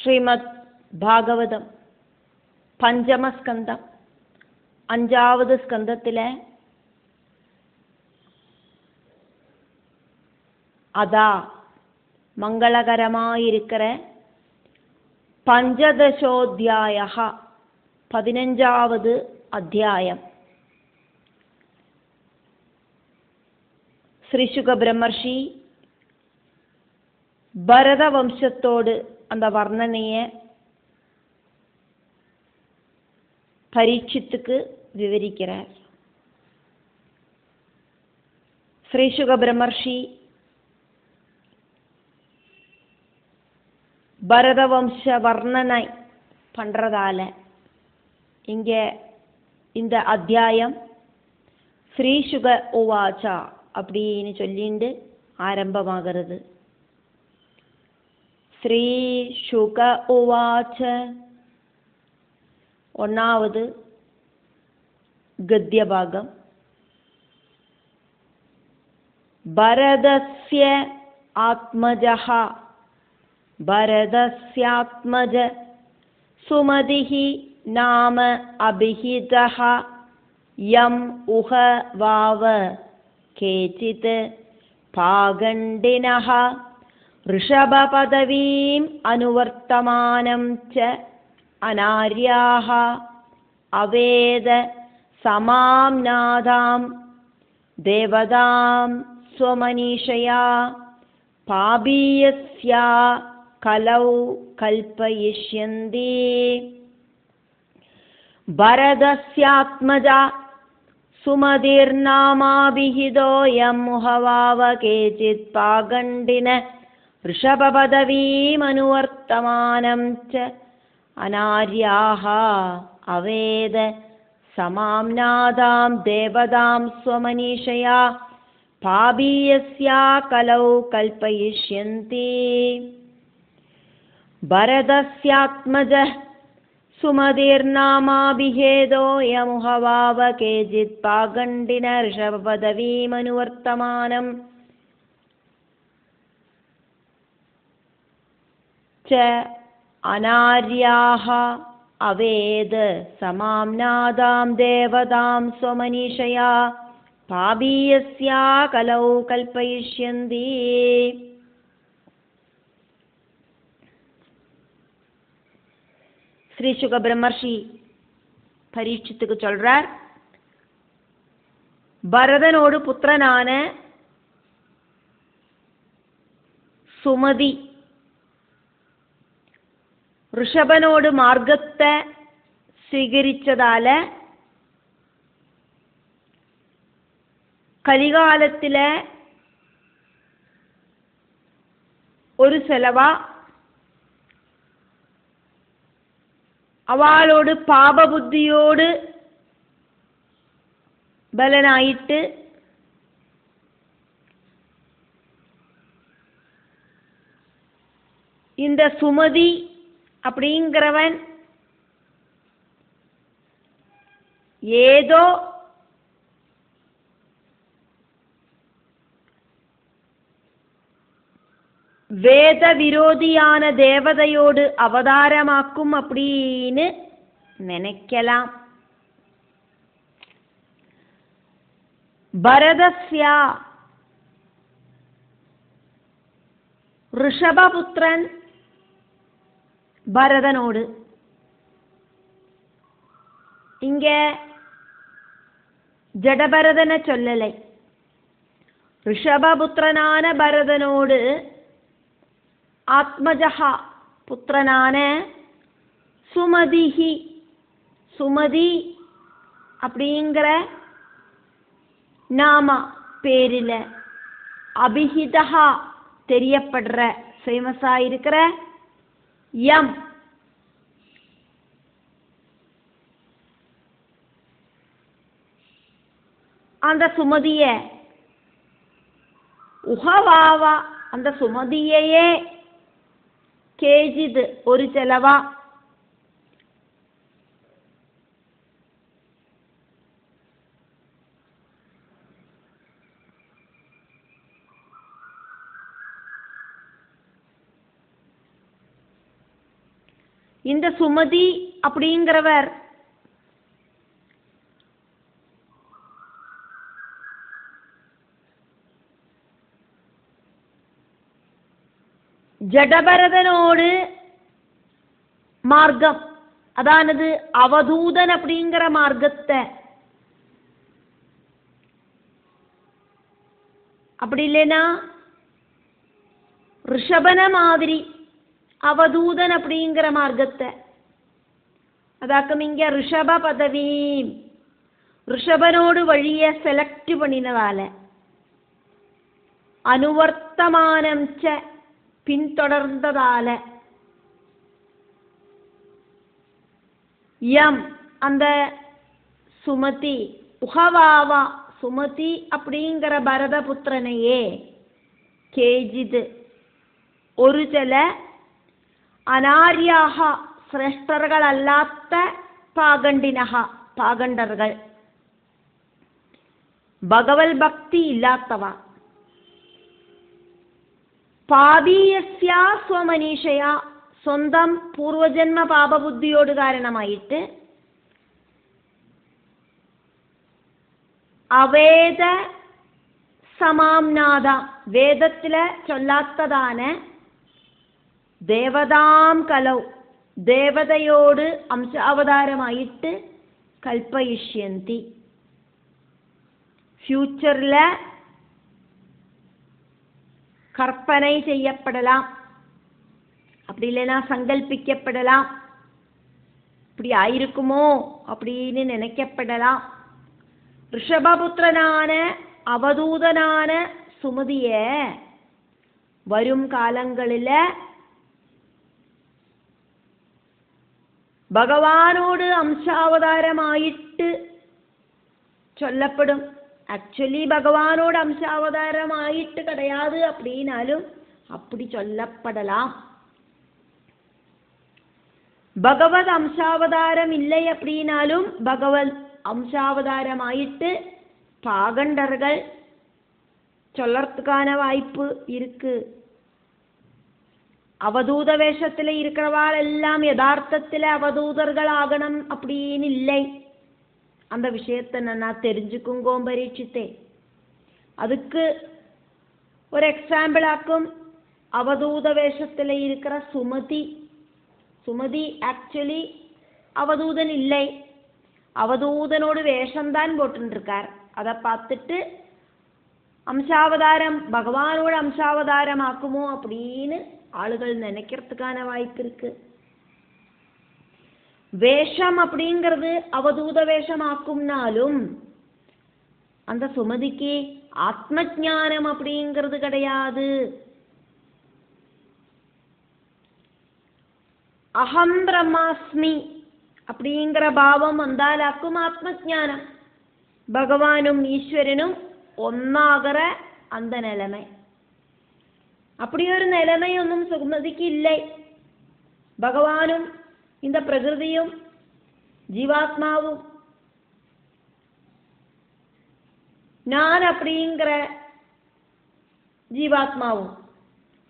ശ്രീമദ് ഭാഗവതം പഞ്ചമസ്കന്ധം 5வது സ്കന്ധത്തിലെ അതാ മംഗളകരമായിരിக்கிற പഞ്ചദശോധ്യായ 15வது അധ്യായം. ஸ்ரீ சுக பிரம்மர்ஷி பரத வம்சத்தோடு அந்த வர்ணனையை பரீட்சித்துக்கு விவரிக்கிறார். ஸ்ரீ சுக பிரம்மர்ஷி பரத வம்ச வர்ணனை பண்றதால இங்க இந்த அத்தியாயம் ஸ்ரீ சுக உவாச்சா அப்படின்னு சொல்லிட்டு ஆரம்பமாகிறது. ஸ்ரீ சுக உவாச்ச 1வது கத்யபாகம். பரதஸ்ய ஆத்மஜஹ பரதஸ்யாத்மஜ சுமதிஹி நாம அபிஹிதஹ யம் உஹ வாவ கேசித் பாகண்டினஹ ഋഷഭപദവീം അനുവർത്തമാനം ച അനാര്യാഃ അവേദ സമാംനാദാം ദേവതാം സ്വമനീഷയാ പാപീയസ്യാ കലൗ കൽപ്പയിഷ്യന്തി. ഭരതസ്യാത്മജ സുമതിർനാമാഭിഹിതോ യം മുഹവാവ കേചിത് പാഗണ്ഡിന ഋഷഭപദവീമനുവർത്തമാനം ച അനാര്യാഃ അവേദ സമാംനാദാം ദേവതാം സ്വമനീഷയാ പാപീയസ്യാ കലൗ കൽപ്പയിഷ്യന്തി. ഭരതസ്യാത്മജ സുമതിർനാമാഭിഹേദോ യമുഹവാവ കേചിത് പാഗണ്ഡിന ഋഷഭപദവീമനുവർത്തമാനം ച അനാര്യാഃ അവേദ സമാംനാദാം ദേവതാം സ്വമനീഷയാ പാപീയസ്യാ കലൗ കൽപ്പയിഷ്യന്തി. ஸ்ரீ சுக பிரம்மர்ஷி பரீட்சித்துக்கு சொல்றார், பரதனோடு புத்திரனான சுமதி ഋഷഭനോട് മാർഗത്തെ സ്വീകരിച്ചതാല കലികാലത്തിലെ ഒരു സെലവ അവളോട് പാപബുദ്ധിയോട് ബലനായിട്ട് இந்த சுமதி அப்படிங்கிறவன் ஏதோ வேத விரோதியான தேவதையோடு அவதாரமாக்கும் அப்படின்னு நினைக்கலாம். பரதஸ்யா ഋഷഭപുത്രൻ பரதனோடு, இங்க ஜடபரதனை சொல்லலை, ഋഷഭപുത്രனான பரதனோடு ஆத்மஜஹா புத்திரனான சுமதிஹி சுமதி அப்படிங்கிற நாம பேரில் அபிஹிதஹா தெரியப்படுற ஃபேமஸா இருக்கிற யம் அந்த சுமதிய உஹவாவா அந்த சுமதியையே கேஜித் ஒரு செலவா இந்த சுமதி அப்படிங்கிறவர் ஜடபரதனோடு மார்க்கம், அதானது அவதூதன் அப்படிங்கிற மார்க்கத்தை, அப்படி இல்லைன்னா ரிஷபன மாதிரி அவதூதன் அப்படிங்கிற மார்க்கத்தை, அதாக்கும் இங்க ரிஷப பதவி, ரிஷபனோடு வழிய செலக்ட் பண்ணினதால அனுவர்த்தமானம் ச பின்தொடர்ந்ததால யம் அந்த சுமதி உகவாவா சுமதி அப்படிங்கிற பரதபுத்திரனையே கேஜிது ஒரு சில அனாரியாக சிரேஷ்டர்கள் அல்லாத்த பாகண்டினகா பாகண்டர்கள் பகவல் பக்தி இல்லாத்தவா പാപീയസ്യ സ്വമനീഷയ സ്വന്തം പൂർവജന്മ പാപബുദ്ധിയോട് കാരണമായിട്ട് അവേദ സമാംനാഥ വേദത്തിലെ ചൊല്ലാത്തതാണ് ദേവതാം കലൗ ദേവതയോട് അംശാവതാരമായിട്ട് കൽപ്പയിഷ്യന്തി ഫ്യൂച്ചറിലെ கற்பனை செய்யப்படலாம், அப்படி இல்லைன்னா சங்கல்பிக்கப்படலாம், இப்படி ஆயிருக்குமோ அப்படின்னு நினைக்கப்படலாம். ரிஷபபுத்திரனான அவதூதனான சுமதிய வரும் காலங்களில் பகவானோடு அம்சாவதாரமாயிட்டு சொல்லப்படும். ஆக்சுவலி பகவானோட அம்சாவதாரமாயிட்டு கிடையாது அப்படின்னாலும் அப்படி சொல்லப்படலாம். பகவத் அம்சாவதாரம் இல்லை அப்படின்னாலும் பகவத் அம்சாவதாரமாயிட்டு பாகண்டர்கள் சொல்லறதுக்கான வாய்ப்பு இருக்கு. அவதூத வேஷத்துல இருக்கிறவாள் எல்லாம் யதார்த்தத்துல அவதூதர்கள் ஆகணும் அப்படின்னு இல்லை. அந்த விஷயத்தை நான் தெரிஞ்சுக்குங்கோ பரீட்சித்தே. அதுக்கு ஒரு எக்ஸாம்பிள் ஆக்கும் அவதூத வேஷத்தில் இருக்கிற சுமதி. சுமதி ஆக்சுவலி அவதூதன் இல்லை, அவதூதனோடு வேஷம்தான் போட்டுருக்கார். அதை பார்த்துட்டு அம்சாவதாரம் பகவானோட அம்சாவதாரம் ஆக்குமோ அப்படின்னு ஆளுகள் நினைக்கிறதுக்கான வாய்ப்பு இருக்கு. வேஷம் அப்படிங்கிறது அவதூத வேஷமாக்கும்னாலும் அந்த சுமதிக்கு ஆத்ம ஞானம் அப்படிங்கிறது கிடையாது. அகம் பிரம்மாஸ்மி அப்படிங்கிற பாவம் வந்தாலாக்கும் ஆத்ம ஞானம். பகவானும் ஈஸ்வரனும் ஒன்னாகிற அந்த நிலைமை, அப்படி ஒரு நிலைமை ஒன்றும் சுமதிக்கு இல்லை. பகவானும் இந்த பிரகிருதியும் ஜீவாத்மாவும் நான் அப்படிங்கிற ஜீவாத்மாவும்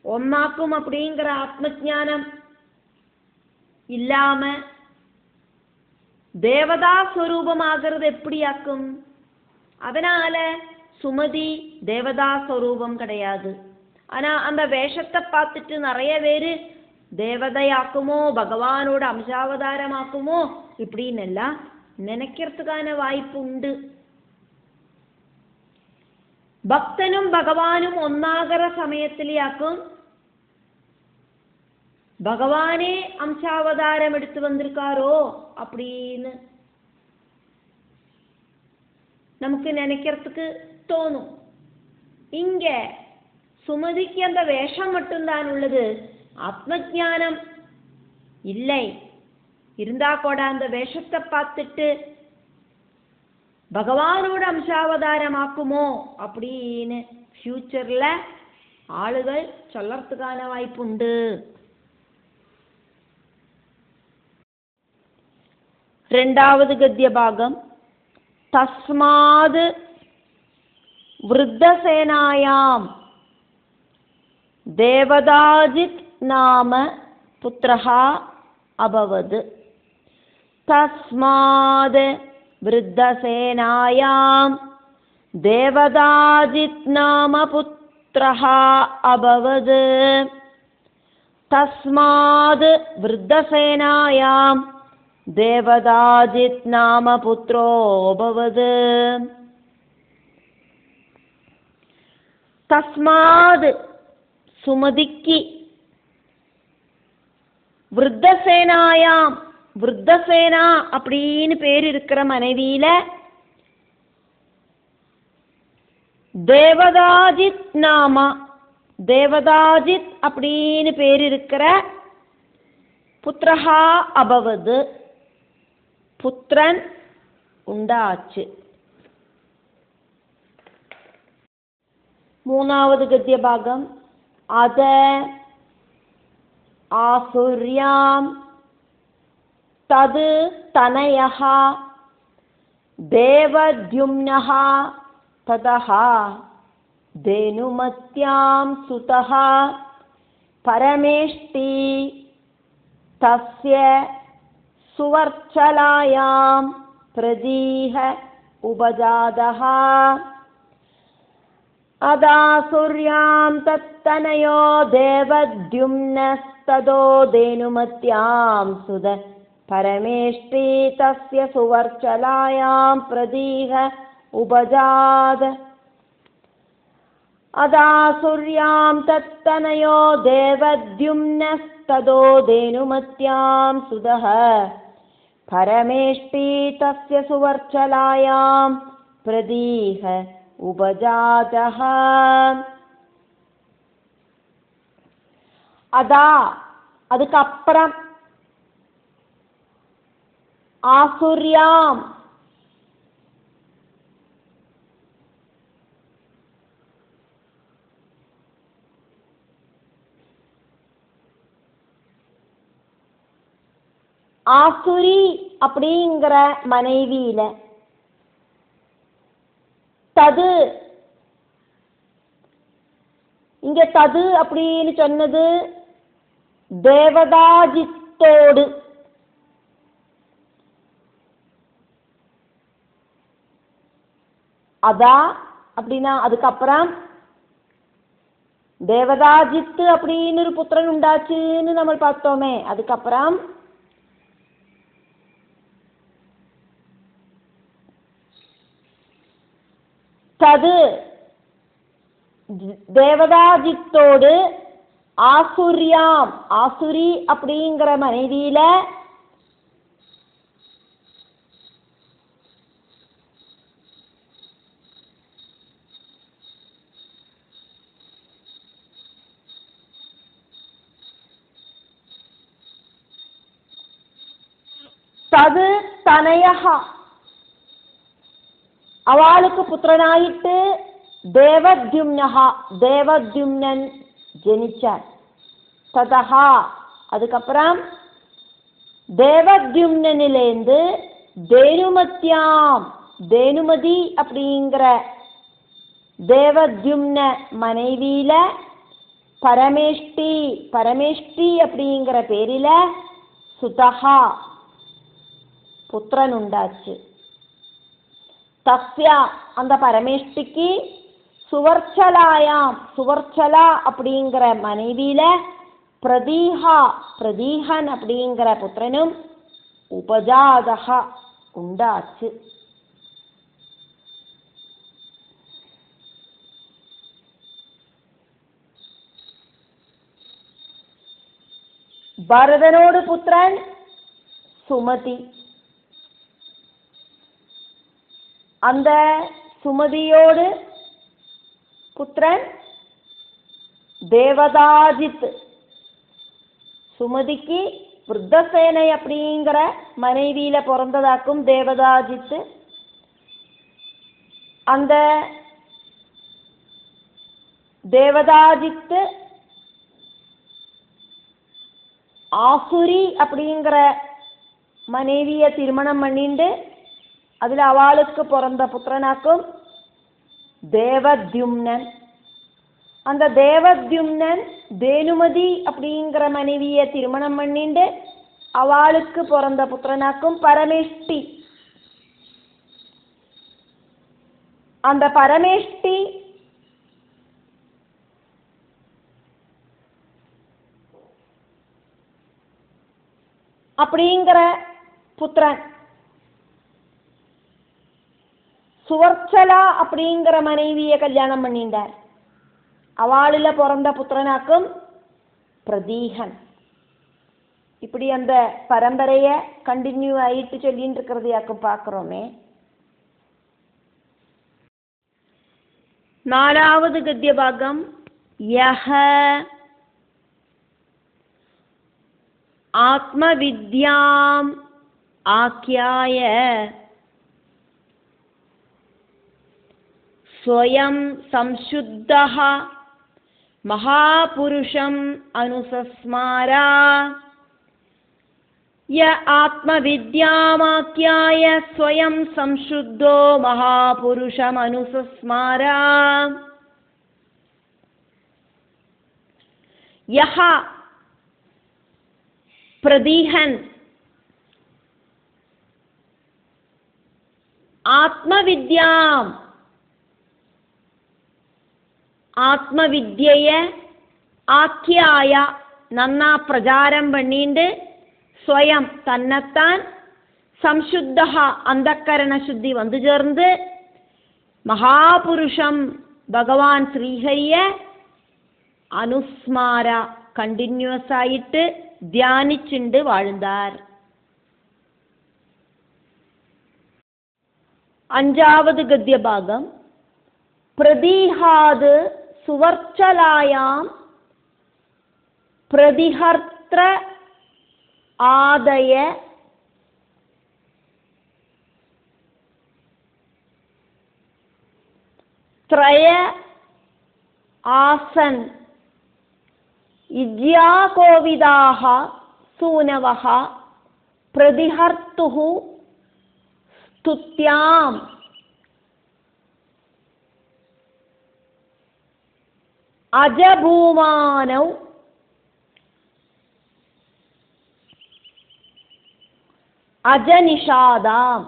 ஒன்னாக்கும் அப்படிங்கிற ஆத்ம ஞானம் இல்லாம தேவதா ஸ்வரூபமாகிறது எப்படி ஆக்கும்? அதனால சுமதி தேவதா ஸ்வரூபம் கிடையாது. ஆனா அந்த வேஷத்தை பார்த்துட்டு நிறைய பேரு தேவதையாக்குமோ பகவானோட அம்சாவதாரமாக்குமோ இப்படின்னு எல்லாம் நினைக்கிறதுக்கான வாய்ப்பு உண்டு. பக்தனும் பகவானும் ஒன்னாகிற சமயத்திலேயாக்கும் பகவானே அம்சாவதாரம் எடுத்து வந்திருக்காரோ அப்படின்னு நமக்கு நினைக்கிறதுக்கு தோணும். இங்க சுமதிக்கு அந்த வேஷம் மட்டும்தான் உள்ளது, ஆத்ம ஞானம் இல்லை. இருந்தா கூட அந்த வேஷத்தை பார்த்துட்டு பகவானோட அம்சாவதாரமாக்குமோ அப்படின்னு ஃபியூச்சர்ல ஆளுகள் சொல்லறதுக்கான வாய்ப்பு உண்டு. ரெண்டாவது கத்திய பாகம். தஸ்மாத் விருத்தசேனாயாம் தேவதாஜித் நாம புத்திரஹா अभवत् तस्माद् वृद्धसेनायां देवदाजित् नाम पुत्रः अभवत् तस्माद् वृद्धसेनायां देवदाजित् नाम पुत्रो अभवत् तस्माद् सुमतिक्कि वृद्धसेनायां वृद्धसेना அப்படின்னு பேர் இருக்கிற மனைவியில தேவதாஜித் நாமா தேவதாஜித் அப்படின்னு பேர் இருக்கிற புத்திரஹா அபவது புத்திரன் உண்டாச்சு. மூணாவது கத்திய பாகம். அத ஆசுர்யாம் தது தனயஹ தேவத்யும்னஹ ததஹ தேனுமத்யாம் சுதஹ பரமேஷ்டி தஸ்ய சுவர்ச்சலாயாம் பிரதீஹ உபஜாதஹ அதாசுர்யாம் தத்தனயோ தேவத்யும்னஸ்ததோ தேனுமத்யாம் சுத பரமேஷ்டி தஸ்ய சுவர்ச்சலாயாம் பிரதீஹ உபஜாத அதாசுர்யாம் தத்தனயோ தேவத்யும்னஸ்ததோ தேனுமத்யாம் சுதஹ பரமேஷ்டி தஸ்ய சுவர்ச்சலாயாம் பிரதீஹ உபஜாதஹ. அதா அதுக்கப்புறம் ஆசுர்யாம் ஆசுரி அப்படிங்கிற மனைவியில தது இங்க தது அப்படின்னு சொன்னது தேவதாஜித்தோடு அதா அப்படின்னா அதுக்கப்புறம் தேவதாஜித்து அப்படின்னு ஒரு புத்திரன் உண்டாச்சுன்னு நம்ம பார்த்தோமே. அதுக்கப்புறம் தது தேவதாஜித்தோடு ஆசுர்யாம் ஆசுரி அப்படிங்கிற மனைவியில தது தனயஹா அவளுக்கு புத்திரனாயிட்டு தேவத்யும்னஹா தேவத்யும்னன் ஜனிச்சார். ததஹா அதுக்கப்புறம் தேவத்யும்னனிலேந்து தேனுமத்யாம் தேனுமதி அப்படிங்கிற தேவத்யும்ன மனைவியில பரமேஷ்டி பரமேஷ்டி அப்படிங்கிற பேரில சுதஹா புத்திரன் உண்டாச்சு. தஸ்யா அந்த பரமேஷ்டிக்கு சுவர்ச்சலாயாம் சுவர்ச்சலா அப்படிங்கிற மனைவியில பிரதீஹா பிரதீஹன் அப்படிங்கிற புத்திரனும் உபஜாதஹா உண்டாச்சு. பரதனோடு புத்திரன் சுமதி. அந்த சுமதியோடு புத்திரன் தேவதாஜித். சுமதிக்கு விருத்தசேனை அப்படிங்கிற மனைவியில பிறந்ததாக்கும் தேவதாஜித். அந்த தேவதாஜித் ஆசுரி அப்படிங்கிற மனைவிய திருமணம் பண்ணிண்டு அதுல அவளுக்கு பிறந்த புத்திரனாக்கும் தேவத்யும்னன். அந்த தேவத்யும்னன் தேனுமதி அப்படிங்கிற மனைவிய திருமணம் பண்ணிண்டு அவளுக்கு பிறந்த புத்திரனாக்கும். பரமேஷ்டி, அந்த பரமேஷ்டி அப்படிங்கிற புத்திரன் சுவர்ச்சலா அப்படிங்கிற மனைவியை கல்யாணம் பண்ணிட்டார். அவளில பிறந்த புத்திரனாக்கும் பிரதீகன். இப்படி அந்த பரம்பரைய கண்டினியூ ஆயிட்டு சொல்லிட்டு இருக்கிறதையாக்கும் பார்க்கிறோமே. 4வது கத்திய பாகம். யஹ ஆத்மவித்யாம் ஆக்யாய ஸ்வயம் சம்சுத்தஹ மகாபுருஷம் அனுசஸ்மாரா. ய ஆத்மவித்யாமாக்யாய ஸ்வயம் சம்சுத்தோ மகாபுருஷம் அனுசஸ்மாரா. யஹ பிரதீகன் ஆத்மவித்யாம் ஆத்மவித்யைய ஆக்கியாய நன்னா பிரச்சாரம் பண்ணிண்டு സ്വയം തന്നെത്താൻ സംശുദ്ധ അന്ധക്കരണ ശുദ്ധി വന്നു ചേർന്ന് മഹാപുരുഷം ഭഗവാൻ ശ്രീഹരിയെ അനുസ്മാര കണ്ടിന്യൂസ് ആയിട്ട് ധ്യാനിച്ചുണ്ട് വാഴുந்தார். 5வது ഗദ്യഭാഗം. പ്രദീഹാത് സുവർച്ചലായാം പ്രതിഹർത്ര ആദയ ത്രയ ആസൻ ഇജ്യാകോവിദാഹ സൂനവഃ പ്രതിഹർത്തുഃ സ്തുത്യാം അജഭൂമാനൗ അജനിഷാദാം.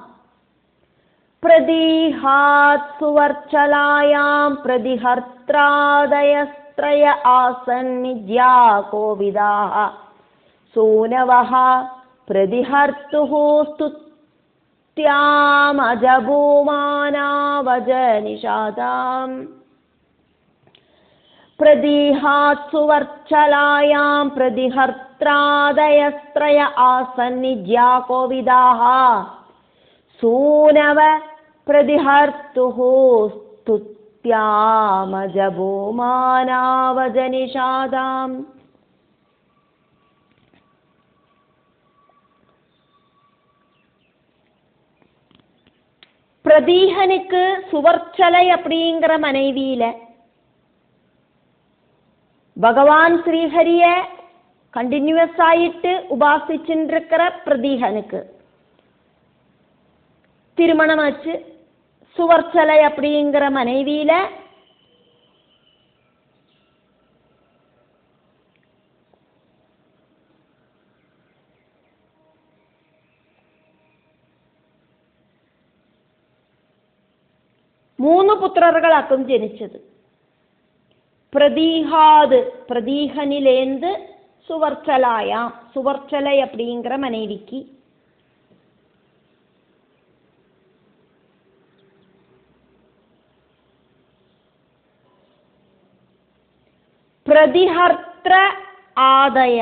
പ്രദീഹാത് സുവർച്ചലായാം പ്രതിഹർത്രാദയസ്ത്രയ ആസന്നിജ്യാകോവിദാഃ സൂനവഃ പ്രതിഹർത്തുഃ സ്തുത്യാം അജഭൂമാനാവജനിഷാദാം. പ്രദീഹാത് സുവർച്ചലായാം പ്രതിഹർത്രാദയസ്ത്രയ ആസന്നിജ്യാകോവിദാഃ സൂനവ പ്രതിഹർത്തുഃ സ്തുത്യാമജഭൂമാനാവജനിഷാദാം. பிரதீகனுக்கு சுவர்ச்சலை அப்படிங்கிற மனைவியில பகவான் ஸ்ரீஹரிய கண்டினியூஸ் ஆயிட்டு உபாசிச்சுருக்கிற பிரதீகனுக்கு திருமணமாச்சு. சுவர்ச்சலை அப்படிங்கிற மனைவியில മൂന്ന് പുത്രர்களാക്കും ജനിച്ചത്. பிரதீகாது பிரதீகனிலேந்து சுவர்ச்சலாயாம் சுவர்ச்சலை அப்படிங்கிற மனைவிக்கு പ്രതിഹർത്ര ആദയ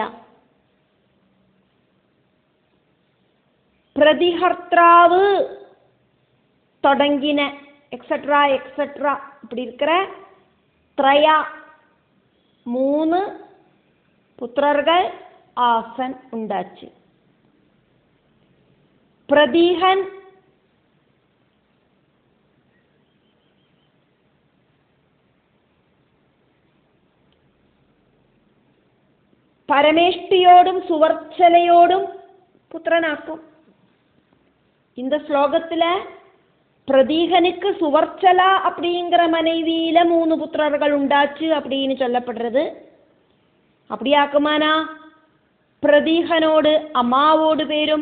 പ്രതിഹർത്താവ് தொடங்கின எக்ஸட்ரா எக்ஸட்ரா இப்படி இருக்கிற ത്രയ 3 പുത്രர்கள் ആസൻ ഉണ്ടാச்சு. പ്രദീഹൻ പരമേഷ്ടിയോടും സുവർച്ചലയോടും പുത്രനാക്കും. இந்த ஸ்லோகத்துல பிரதீகனுக்கு சுவர்ச்சலா அப்படிங்கிற மனைவியில 3 புத்திரர்கள் உண்டாச்சு அப்படின்னு சொல்லப்படுறது. அப்படியாக்குமானா പ്രതീഹനോട് അമ്മാവോട് പേരും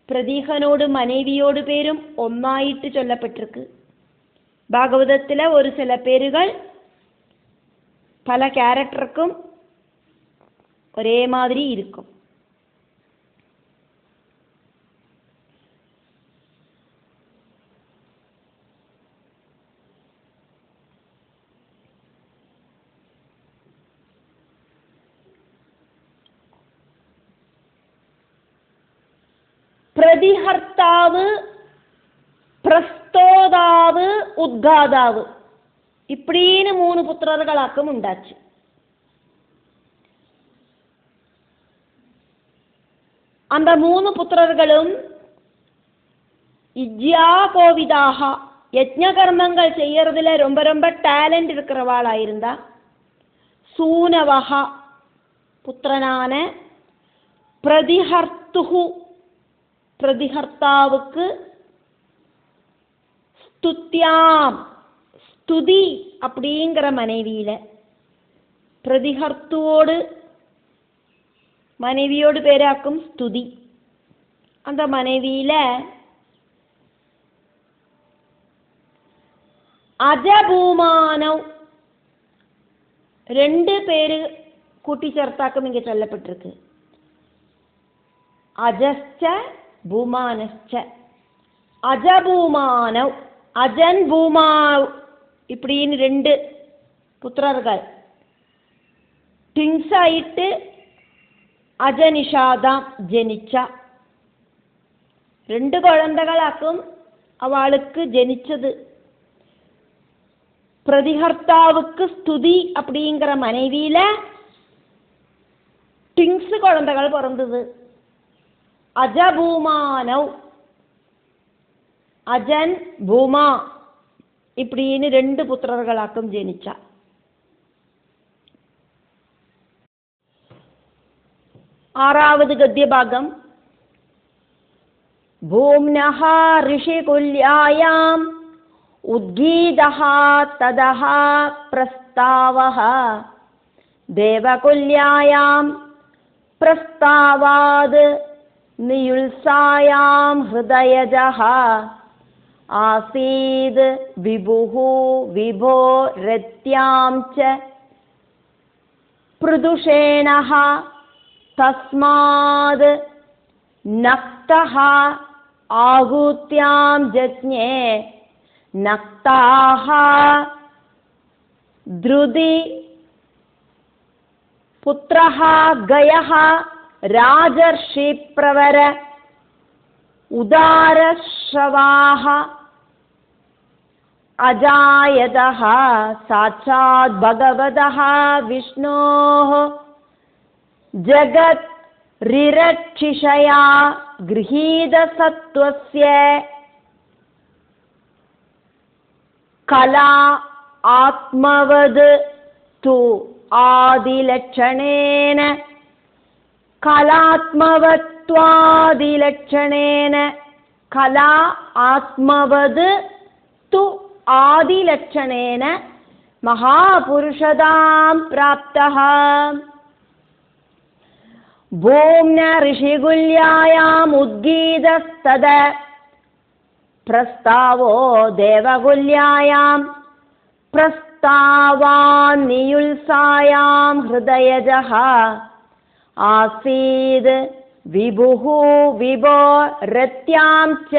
പ്രതീഹനോട് മനേവിയോട് പേരും ഒന്നായിട്ട് ചൊല്ലപ്പെട്ടിருக்கு. ഭാഗവതത്തിലെ ഒരു ചില പേരുകൾ പല ക്യാരക്ടർക്കും ഒരേ മാതിരി ഇരിക്കും. പ്രതിഹർത്താവ്, പ്രസ്തോതാവ്, ഉദ്ഘാതാവ് இப்படின்னு 3 புத்திரர்களாக்கும் உண்டாச்சு. அந்த 3 புத்திரர்களும் இஜ்யாகோவிதாக யஜ்ஞ கர்மங்கள் செய்யறதுல ரொம்ப ரொம்ப டேலண்ட் இருக்கிறவாளா இருந்தா. சூனவஹா புத்திரனான பிரதிஹர்த்துஹு பிரதிஹர்த்தாவுக்கு ஸ்துத்யாம் ஸ்துதி அப்படிங்கிற மனைவியில பிரதிஹர்த்துவோடு மனைவியோடு பேராக்கும் ஸ்துதி. அந்த மனைவியில அஜபூமானவ் 2 பேரு கூட்டிச்சேர்த்தாக்கும் இங்கே சொல்லப்பட்டிருக்கு. அஜஸ்ச பூமானஸ்ச. அஜபூமானவ் அஜன் பூமாவ் இப்படின்னு 2 புத்திரர்கள் ട്വിൻസ് ആയിട്ട് അജനിഷാദാം ജനിച്ച 2 കുഴന്തകളാക്കും അവൾക്ക് ജനിച്ചത്. பிரதிஹர்த்தாவுக்கு ஸ்துதி அப்படிங்கிற மனைவியில ட்வின்ஸ் குழந்தைகள் பிறந்தது. அஜபூமானவ் அஜன் பூமா இப்படின்னு 2 புத்திரர்களாக்கும் ஜனிச்சா. ஆறாவது கத்தியபாகம். பூம்னஹ ரிஷிகுல்யாயாம் உத்கீதஹ ததஹ பிரஸ்தாவஹ தேவகுல்யாயாம் பிரஸ்தாவாத் நியுல்சாயாம் ஹிருதயஜஹ ஆசீத் விபுஹு விபோ ரத்யாம் ச ப்ருதுஷேணஹ தஸ்மாத் நக்தஹ ஆகுத்யாம் ஜஜ்ஞே நக்தாஹ த்ருதி புத்ரஹ கயஹ ராஜர்ஷி பிரவர உதாரஸ்ரவாஹ அஜாயதஹ சாட்சாத் பகவதஹ விஷ்ணோஹ ஜகத் ரிரட்சிஷயா கிரஹீத சத்வஸ்ய கலா ஆத்மவத் து ஆதிலட்சணேன கலாத்மவத்வாதிலட்சணேன கலா ஆத்மவத் து ஆதிலட்சணேன மகாபுருஷதாம் பிராப்தஹ. பூம்ன ரிஷிகுல்யாயாம் உத்கீதஸ்தத பிரஸ்தாவோ தேவகுல்யாயாம் பிரஸ்தாவான் நியுல்சாயாம் ஹிருதயஜஹ ஆசீத் விபுஹு விபோ ரத்யாம் ச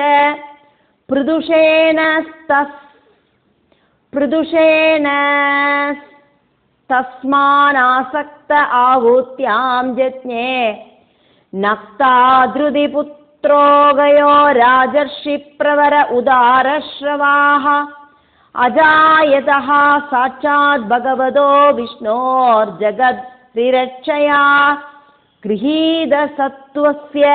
ப்ருதுஷேண தஸ்மானாசக்த ஆஹூத்யாம் ஜஜ்ஞே நக்தாத்ருதி புத்ரோ கயோ ராஜர்ஷி பிரவர உதாரஸ்ரவாஹ அஜாயதஹ சாட்சாத் பகவதோ விஷ்ணோர் ஜகத் ரிரட்சயா கிரஹீத சத்வஸ்ய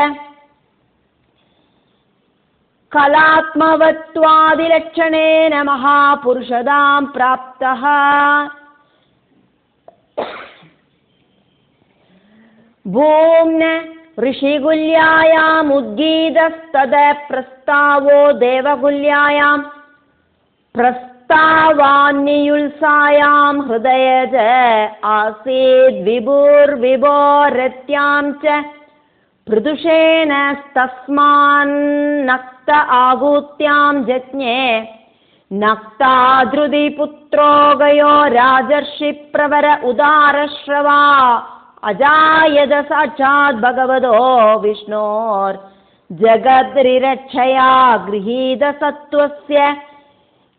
கலாத்மவத்வாதிலட்சணேன மகாபுருஷதாம் பிராப்தஹ. பூம்ன ரிஷிகுல்யாயாம் உத்கீதஸ்தத பிரஸ்தாவோ தேவகுல்யாயாம் பிரஸ்தாவான் नक्तावान्नियुल्सायां हृदयज आसीद् विभुर्विभोरत्यां च पृदुषेण तस्मान्नक्त आगूत्यां जज्ञे नक्ताद्रुदिपुत्रो गयो राजर्षि प्रवर उदारश्रवा अजायद साक्षात् भगवतो विष्णोर् जगद्रिरक्षया गृहीत सत्त्वस्य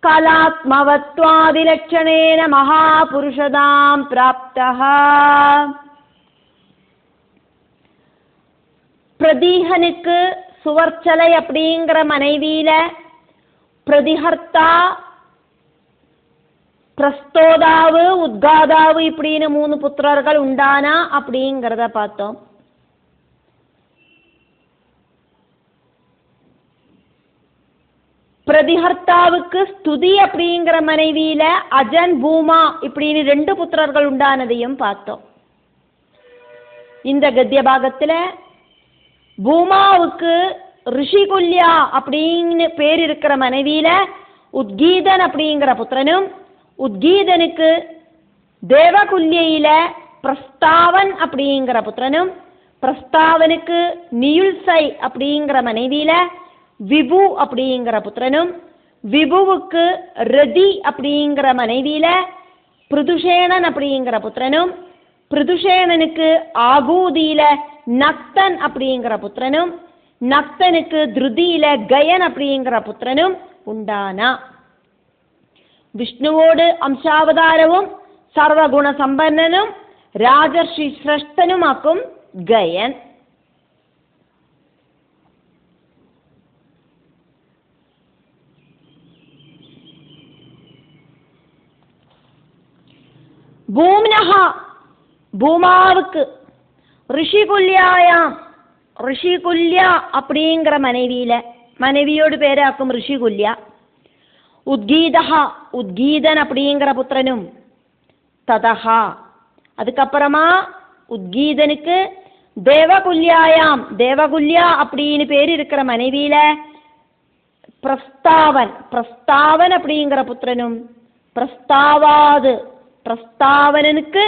कलात्मवत्वादिलक्षणेन महापुरुषदां प्राप्तः. பிரதீகனுக்கு சுவர்ச்சலை அப்படிங்கிற மனைவியில பிரதிஹர்த்தா, பிரஸ்தோதாவு, உத்காதாவு இப்படின்னு 3 புத்திரர்கள் உண்டானா அப்படிங்கிறத பார்த்தோம். பிரதிஹர்த்தாவுக்கு ஸ்துதி அப்படிங்கிற மனைவியில அஜன், பூமா இப்படின்னு 2 புத்திரர்கள் உண்டானதையும் பார்த்தோம். இந்த கத்திய பாகத்துல பூமாவுக்கு ரிஷிகுல்யா அப்படின்னு பேர் இருக்கிற மனைவியில உத்கீதன் அப்படிங்கிற புத்திரனும், உத்கீதனுக்கு தேவகுல்யில பிரஸ்தாவன் அப்படிங்கிற புத்திரனும், பிரஸ்தாவனுக்கு நியுல்சை அப்படிங்கிற மனைவியில விபு அப்படிங்கிற புத்திரனும், விபுவுக்கு ரதி அப்படிங்கிற மனைவியில பிருதுஷேணன் அப்படிங்கிற புத்திரனும், பிருதுஷேணனுக்கு ஆகூதியில நக்தன் அப்படிங்கிற புத்திரனும், நக்தனுக்கு திருதியில கயன் அப்படிங்கிற புத்திரனும் உண்டானா. விஷ்ணுவோடு அம்சாவதாரவும் சர்வகுண சம்பன்னனும் ராஜர்ஷி சிரஷ்டனுமாக்கும் கயன். பூம்னஹா பூமாவுக்கு ரிஷிகுல்யாயாம் ரிஷிகுல்யா அப்படிங்கிற மனைவியில மனைவியோடு பேராக்கும் ரிஷிகுல்யா. உத்கீதஹா உத்கீதன் அப்படிங்கிற புத்திரனும், ததஹா அதுக்கப்புறமா உத்கீதனுக்கு தேவகுல்யாயாம் தேவகுல்யா அப்படின்னு பேர் இருக்கிற மனைவியில பிரஸ்தாவன் பிரஸ்தாவன் அப்படிங்கிற புத்திரனும், பிரஸ்தாவாது பிரஸ்தாவனனுக்கு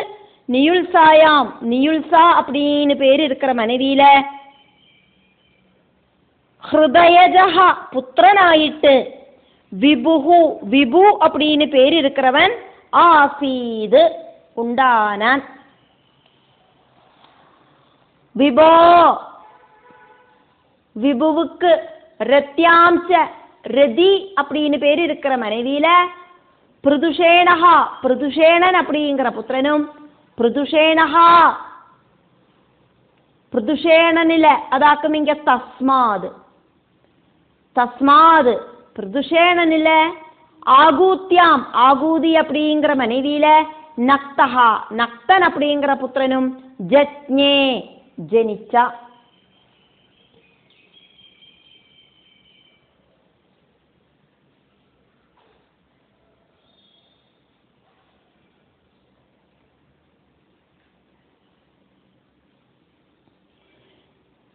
நியுல்சாயாம் நியுல்சா அப்படின்னு பேர் இருக்கிற மனைவியில ஹிருதயஜஹா புத்திரனாயிட்டு விபுஹு விபு அப்படின்னு பேர் இருக்கிறவன் ஆசீது உண்டானான். விபோ விபுவுக்கு ரத்யாம்ச ரதி அப்படின்னு பேர் இருக்கிற மனைவியில பிருதுஷேணஹா பிருதுஷேணன் அப்படிங்கிற புத்திரனும், பிருதுஷேணஹா பிருதுஷேணனில அதாக்கும் இங்க தஸ்மாது தஸ்மாது பிருதுஷேணனில ஆகூத்யாம் ஆகூதி அப்படிங்கிற மனைவியில நக்தஹா நக்தன் அப்படிங்கிற புத்திரனும் ஜத்ஞே ஜனிச்சா.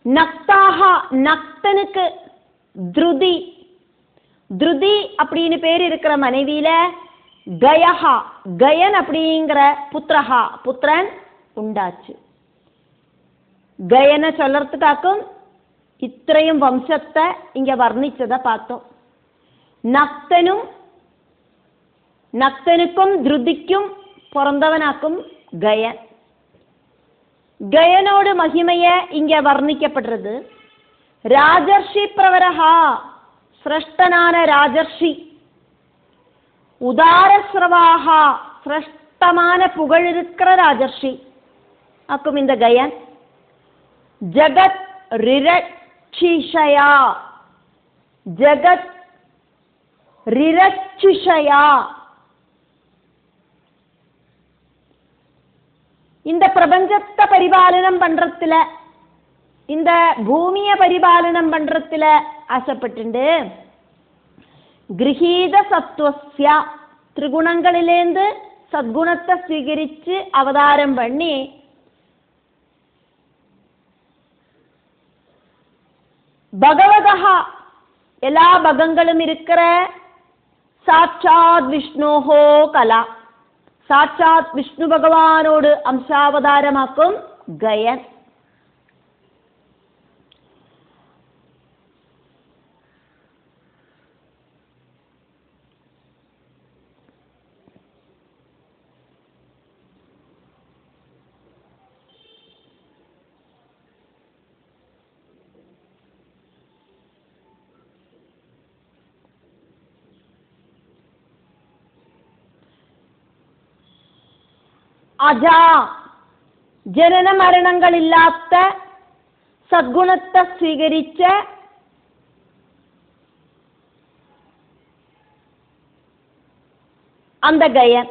நக்தாஹா நக்தனுக்கு திருதி திருதி அப்படின்னு பேர் இருக்கிற மனைவியில கயஹா கயன் அப்படிங்கிற புத்திரஹா புத்திரன் உண்டாச்சு. கயனை சொல்லறதுக்காக்கும் இത്രയും வம்சத்தை இங்க வர்ணிச்சதை பார்த்தோம். நக்தனுக்கும் திருதிக்கும் பிறந்தவனாக்கும் கயன். கயனோடு மகிமைய இங்க வர்ணிக்கப்படுறது. ராஜர்ஷி பிரவரஹா சிரஷ்டனான ராஜர்ஷி, உதாரஸ்ரவாகா சிரஷ்டமான புகழ் இருக்கிற ராஜர்ஷி ஆக்கும் இந்த கயன். ஜகத் ரிரட்சிஷயா ஜகத் ரிரட்சிஷயா இந்த பிரபஞ்சத்தை பரிபாலனம் பண்றதுல இந்த பூமியை பரிபாலனம் பண்றதுல ஆசைப்பட்டு கிரகீத சத்வஸ்ய திரிகுணங்களிலேந்து சத்குணத்தை ஸ்வீகரிச்சு அவதாரம் பண்ணி பகவதா எல்லா பகங்களும் இருக்கிற സാക്ഷാത് വിഷ്ണോഹോ കല, സാക്ഷാത് വിഷ്ണു ഭഗവാനോട് അംശാവതാരമാക്കും ഗയൻ. അജ, ജനന മരണങ്ങളില്ലാത്ത സദ്ഗുണത്തെ സ്വീകരിച്ച് അന്തഗയൻ.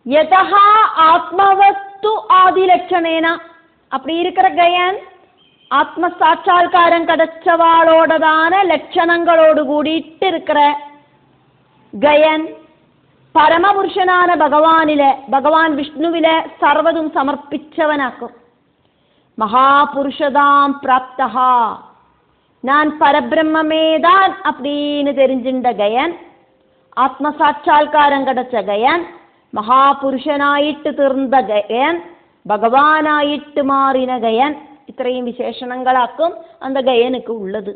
யதஹ ஆத்மவத்து ஆதிலட்சணேன, அப்படி இருக்கிற கயன் ஆத்ம சாட்சா்காரம் கிடைச்சவாளோடதான லட்சணங்களோடு கூடிட்டு இருக்கிற கயன் പരമപുരുഷനാன ഭഗവാനിലെ, ഭഗവാൻ വിഷ്ണുവിലെ സർവ്വതും സമർപ്പിച്ചവനാക്കും. മഹാപുരുഷതാം പ്രാപ്ത, ഞാൻ പരബ്രഹ്മമേതാൻ அப்படின்னு தெரிஞ்சின்ற கயன், ஆத்மசாட்சா்காரம் கிடைச்ச கயன், മഹാപുരുഷനായിട്ട് തീർന്ന ഗയൻ, ഭഗവാനായിട്ട് മാറിന ഗയൻ, ഇത്രയും വിശേഷണങ്ങളാക്കും അന്ത ഗയനുക്ക് ഉള്ളത്.